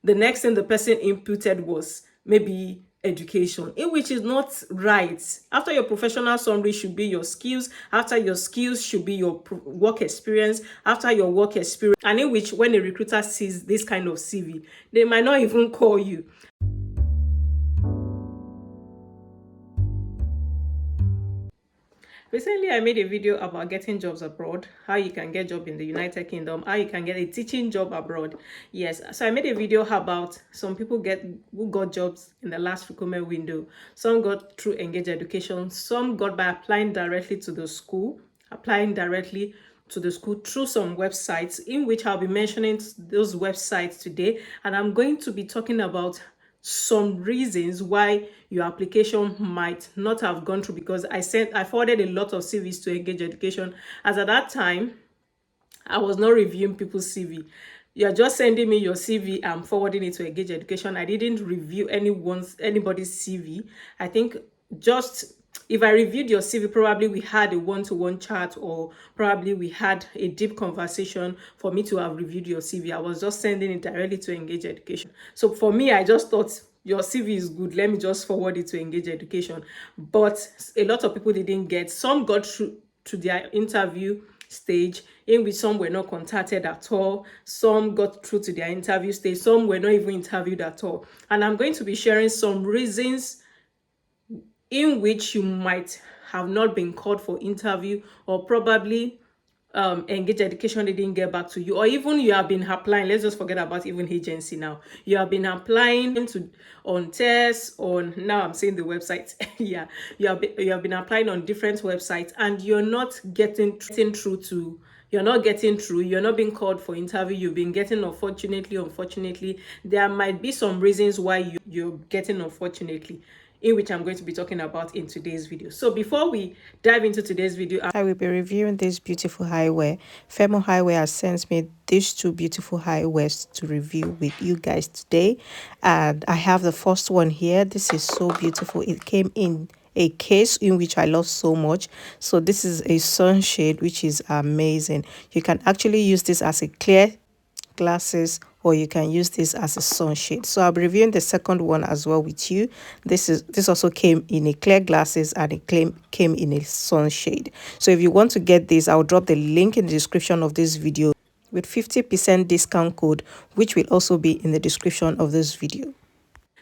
the next thing the person inputted was maybe education, in which is not right. After your professional summary should be your skills, after your skills should be your work experience, after your work experience, and in which when a recruiter sees this kind of CV, they might not even call you. Recently, I made a video about getting jobs abroad, how you can get a job in the United Kingdom, how you can get a teaching job abroad. Yes, so I made a video about some people who got jobs in the last recruitment window. Some got through Engage Education, some got by applying directly to the school, through some websites, in which I'll be mentioning those websites today. And I'm going to be talking about some reasons why your application might not have gone through, because I forwarded a lot of CVs to Engage Education, as at that time I was not reviewing people's CV. You're just sending me your CV, I'm forwarding it to Engage Education. I didn't review anybody's CV. I think just if I reviewed your CV, probably we had a one-to-one chat, or probably we had a deep conversation for me to have reviewed your CV. I was just sending it directly to Engage Education. So for me, I just thought your CV is good, let me just forward it to Engage Education. But a lot of people didn't get. Some got through to their interview stage, in which some were not contacted at all. Some got through to their interview stage. Some were not even interviewed at all. And I'm going to be sharing some reasons in which you might have not been called for interview, or probably Engage Education didn't get back to you, or even you have been applying. Let's just forget about even agency now. You have been applying on tests, now I'm saying the website. Yeah, you have been applying on different websites, and you're not getting through. You're not being called for interview. You've been getting unfortunately. There might be some reasons why you're getting unfortunately, in which I'm going to be talking about in today's video. So before we dive into today's video, I will be reviewing this beautiful highway. Firmoo Highway has sent me these two beautiful highways to review with you guys today. And I have the first one here. This is so beautiful. It came in a case in which I love so much. So this is a sunshade, which is amazing. You can actually use this as a clear glasses, or you can use this as a sunshade. So I'll be reviewing the second one as well with you. This also came in a clear glasses, and it came in a sunshade. So if you want to get this, I'll drop the link in the description of this video with 50% discount code, which will also be in the description of this video.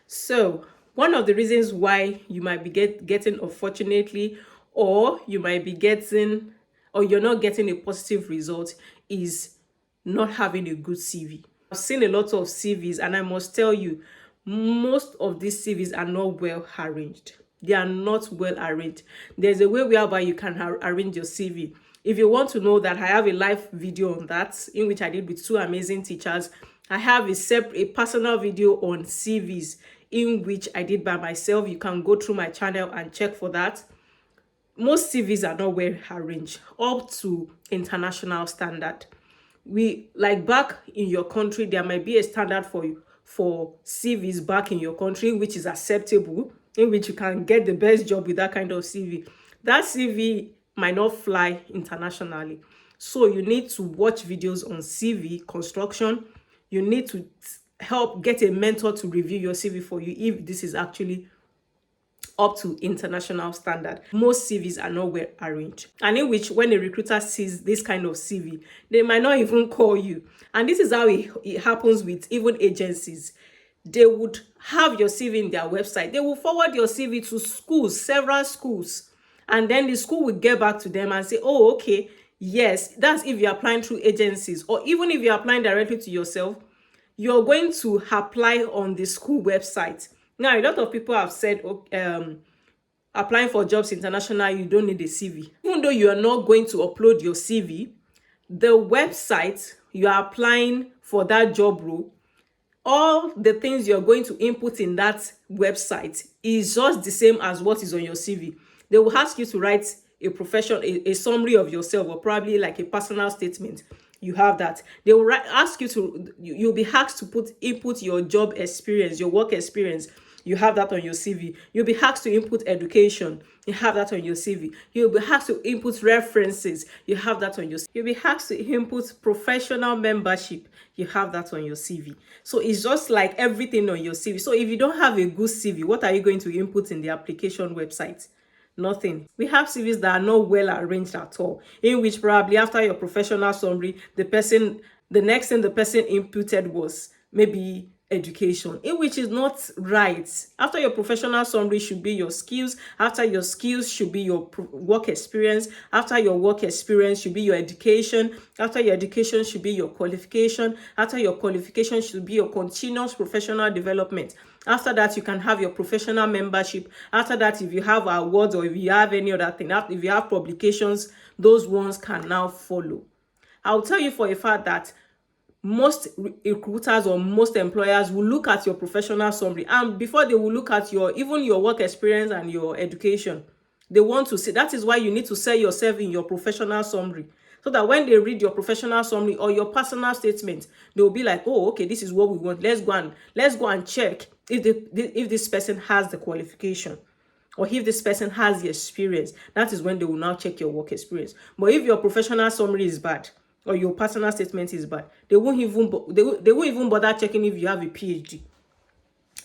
So one of the reasons why you might be getting unfortunately, or you might be getting, or you're not getting a positive result, is not having a good CV. I've seen a lot of CVs, and I must tell you, most of these CVs are not well arranged. They are not well arranged. There's a way whereby you can arrange your CV. If you want to know that, I have a live video on that, in which I did with two amazing teachers. I have a personal video on CVs, in which I did by myself. You can go through my channel and check for that. Most CVs are not well arranged up to international standard. Like back in your country, there might be a standard for CVs back in your country, which is acceptable, in which you can get the best job with that kind of CV. That CV might not fly internationally. So you need to watch videos on CV construction. You need to get a mentor to review your CV for you if this is actually up to international standard. Most CVs are not well arranged, and in which when a recruiter sees this kind of CV, they might not even call you. And this is how it happens with even agencies. They would have your CV in their website. They will forward your CV to schools, several schools, and then the school will get back to them and say, oh, okay, yes. That's if you're applying through agencies, or even if you're applying directly to yourself, you're going to apply on the school website. Now, a lot of people have said, applying for jobs internationally, you don't need a CV. Even though you are not going to upload your CV, the website you are applying for that job role, all the things you're going to input in that website is just the same as what is on your CV. They will ask you to write a summary of yourself, or probably like a personal statement. You have that. They will ask you you'll be asked to input your job experience, your work experience. You have that on your CV. You'll be asked to input education. You have that on your CV. You'll be asked to input references. You have that on your CV. You'll be asked to input professional membership. You have that on your CV. So it's just like everything on your CV. So if you don't have a good CV, what are you going to input in the application website? Nothing. We have CVs that are not well arranged at all, in which probably after your professional summary, the next thing the person inputted was maybe education, in which is not right. After your professional summary should be your skills. After your skills should be your work experience. After your work experience should be your education. After your education should be your qualification. After your qualification should be your continuous professional development. After that, you can have your professional membership. After that, if you have awards or if you have any other thing, if you have publications, those ones can now follow. I'll tell you for a fact that most recruiters or most employers will look at your professional summary, and before they will look at even your work experience and your education, they want to see. That is why you need to sell yourself in your professional summary, so that when they read your professional summary or your personal statement, they will be like, oh, okay, this is what we want. Let's go and check if this person has the qualification, or if this person has the experience. That is when they will now check your work experience. But if your professional summary is bad or your personal statement is bad, they won't even bother checking if you have a PhD,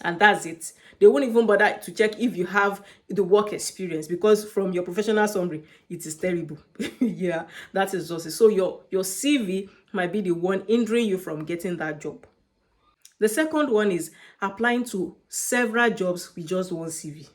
and that's it. They won't even bother to check if you have the work experience, because from your professional summary, it is terrible. Yeah, that is just it. So your CV might be the one hindering you from getting that job. The second one is applying to several jobs with just one CV.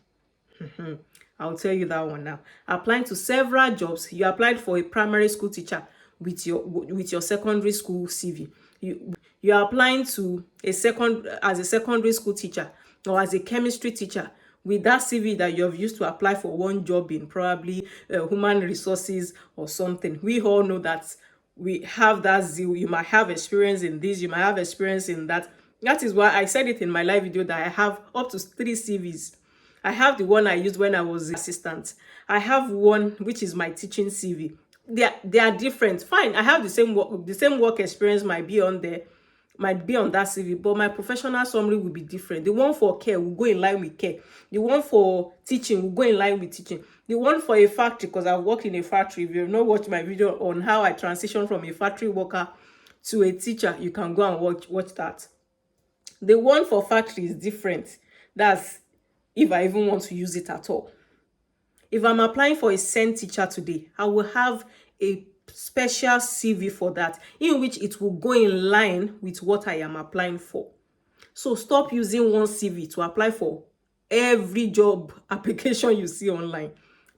I'll tell you that one now. Applying to several jobs. You applied for a primary school teacher with your secondary school CV. You are applying to as a secondary school teacher or as a chemistry teacher with that CV that you have used to apply for one job in probably human resources or something. We all know that we have that zeal. You might have experience in this, you might have experience in that. That is why I said it in my live video that I have up to 3 CVs. I have the one I used when I was assistant. I have one which is my teaching CV. They are different. Fine, I have the same work experience might be on there, might be on that CV, but my professional summary will be different. The one for care will go in line with care. The one for teaching will go in line with teaching. The one for a factory, because I've worked in a factory. If you have not watched my video on how I transitioned from a factory worker to a teacher, you can go and watch that. The one for factory is different. That's if I even want to use it at all. If I'm applying for a SEND teacher today, I will have a special CV for that, in which it will go in line with what I am applying for. So stop using one CV to apply for every job application you see online.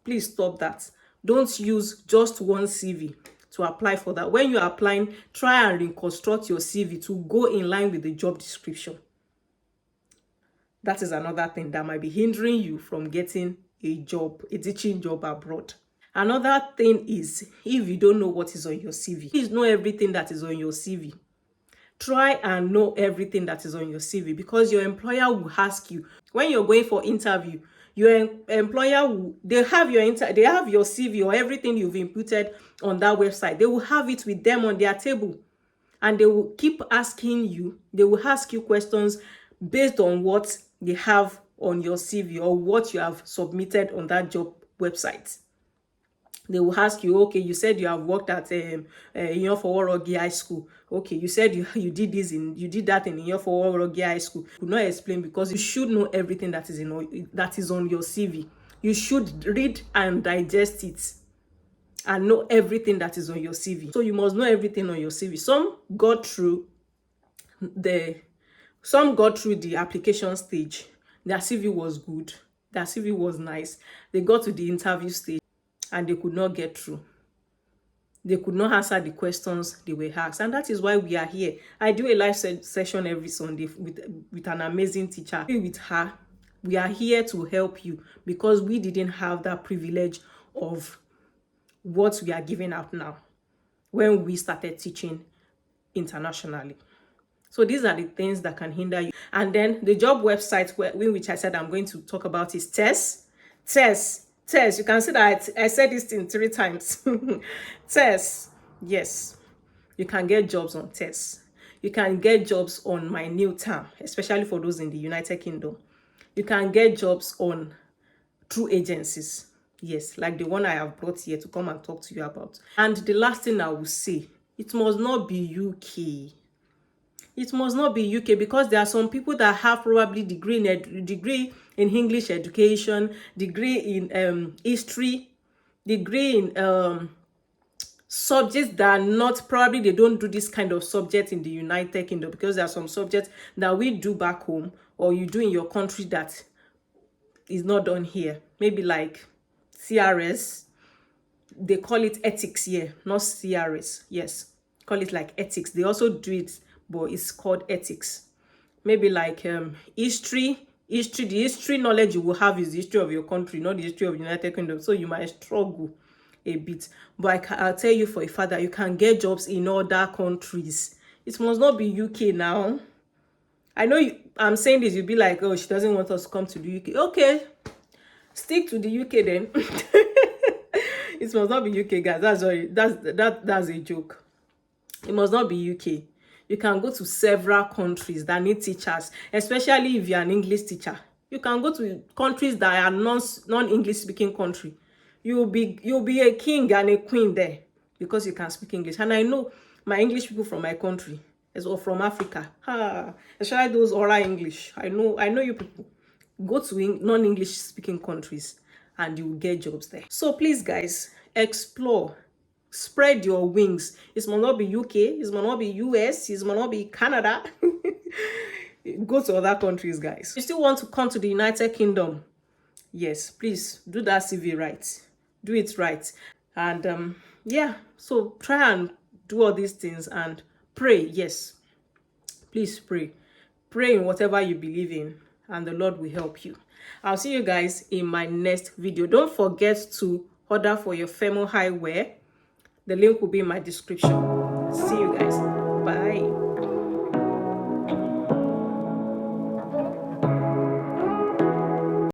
Please stop that. Don't use just one CV to apply for that. When you're applying, try and reconstruct your CV to go in line with the job description. That is another thing that might be hindering you from getting a job, a teaching job abroad. Another thing is, if you don't know what is on your CV, please know everything that is on your CV. Try and know everything that is on your CV, because your employer will ask you when you're going for interview. Your employer will, they have your CV or everything you've inputted on that website. They will have it with them on their table, and they will keep asking you. They will ask you questions based on what they have on your CV or what you have submitted on that job website. They will ask you, okay, you said you have worked at Iyofoworogi High School. Okay, you said you did that in Iyofoworogi High School. You could not explain, because you should know everything that is on your CV. You should read and digest it and know everything that is on your CV. So you must know everything on your CV. Some got through the application stage. Their CV was good. Their CV was nice. They got to the interview stage and they could not get through. They could not answer the questions they were asked. And that is why we are here. I do a live session every Sunday with an amazing teacher. With her, we are here to help you, because we didn't have that privilege of what we are giving out now when we started teaching internationally. So these are the things that can hinder you. And then the job website which I said I'm going to talk about is TESS. You can see that I said this thing 3 times. TESS. Yes, you can get jobs on TESS. You can get jobs on My New Term, especially for those in the United Kingdom. You can get jobs on through agencies. Yes, like the one I have brought here to come and talk to you about. And the last thing I will say, it must not be UK. It must not be UK, because there are some people that have probably degree in English education, degree in history, degree in subjects that are not, probably they don't do this kind of subject in the United Kingdom, because there are some subjects that we do back home or you do in your country that is not done here. Maybe like CRS, they call it ethics here, not CRS. Yes, call it like ethics. They also do it, but it's called ethics. Maybe like history. The history knowledge you will have is the history of your country, not the history of the United Kingdom. So you might struggle a bit. But I'll tell you for a fact that you can get jobs in other countries. It must not be UK now. I know I'm saying this, you'll be like, oh, she doesn't want us to come to the UK. Okay, stick to the UK then. It must not be UK, guys. That's a joke. It must not be UK. You can go to several countries that need teachers, especially if you're an English teacher. You can go to countries that are non-English speaking country. You'll be a king and a queen there because you can speak English. And I know my English people from my country, as well from Africa. Especially those oral English. I know you people. Go to non-English speaking countries and you will get jobs there. So please, guys, explore. Spread your wings. It must not be UK. It must not be US. It must not be Canada. Go to other countries, guys. You still want to come to the United Kingdom? Yes, please do that CV right. Do it right. And yeah, so try and do all these things and pray. Yes, please pray. Pray in whatever you believe in, and the Lord will help you. I'll see you guys in my next video. Don't forget to order for your Firmoo eyewear. The link will be in my description. See you.